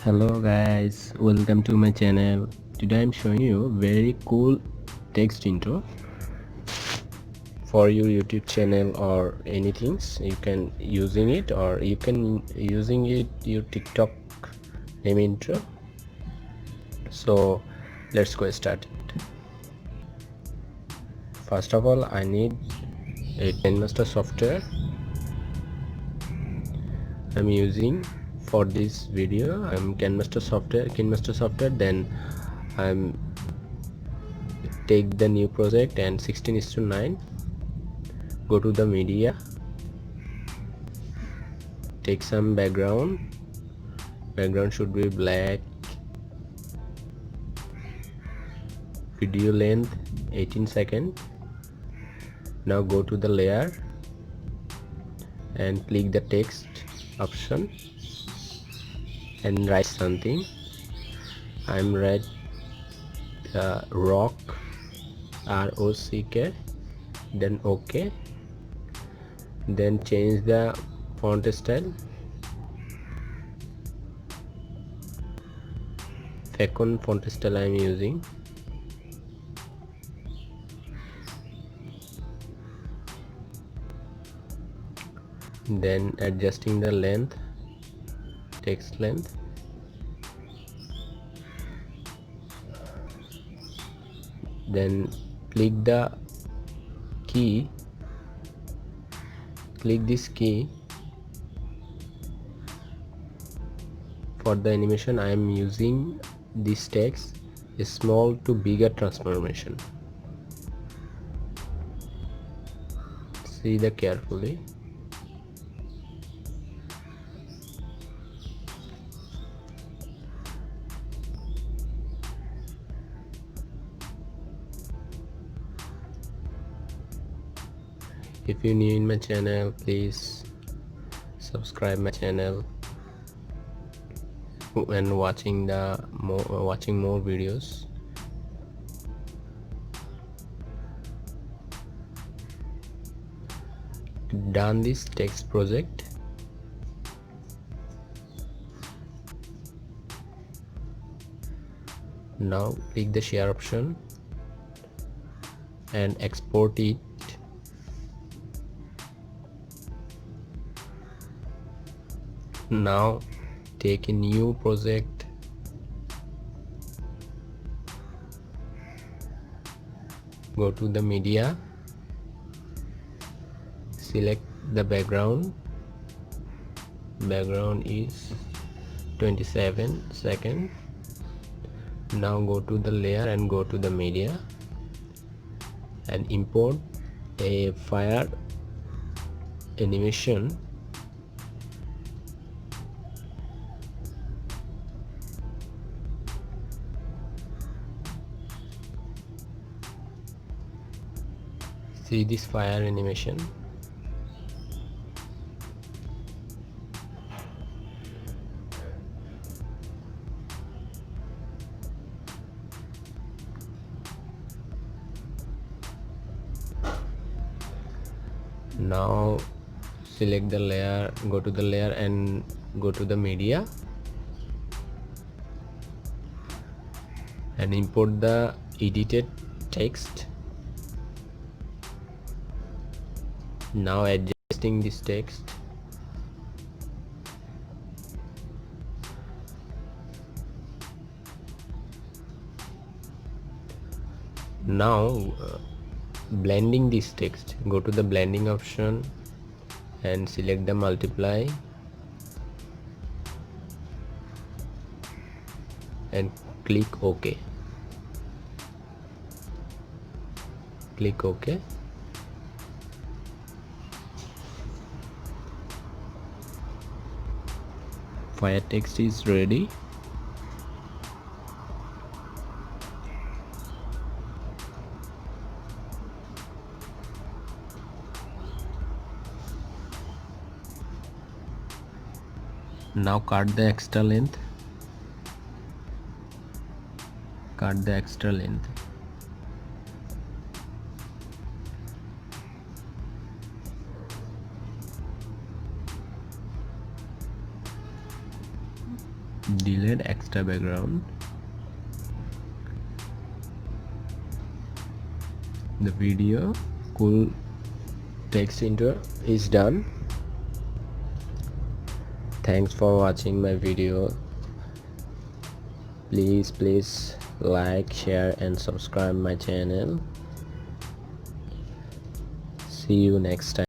Hello guys, welcome to my channel. Today I'm showing you very cool text intro for your YouTube channel or anything. You can using it or you can using it your TikTok name intro. So let's go start it. First of all, I need a Kinemaster software. I'm using for this video. I'm Kinemaster software. Then I'm take the new project and 16:9. Go to the media, take some background should be black, video length 18 seconds. Now go to the layer and click the text option and write something. I'm write rock, ROCK, then OK. Then change the font style, Facon font style I'm using. Then adjusting the length, text length. Then click this key. For the animation I am using this text small to bigger transformation. See the carefully. If you're new in my channel, please subscribe my channel and watching more videos. Done this text project. Now click the share option and export it. Now take a new project, go to the media, select the background is 27 seconds. Now go to the layer and go to the media and import a fire animation. See this fire animation. Now select the layer, go to the layer and go to the media and import the edited text. Now adjusting this text. Now blending this text, go to the blending option and select the multiply and click OK. Click OK. Fire text is ready. Now cut the extra length. delete extra background. The video cool text intro is done. Thanks for watching my video. Please like, share and subscribe my channel. See you next time.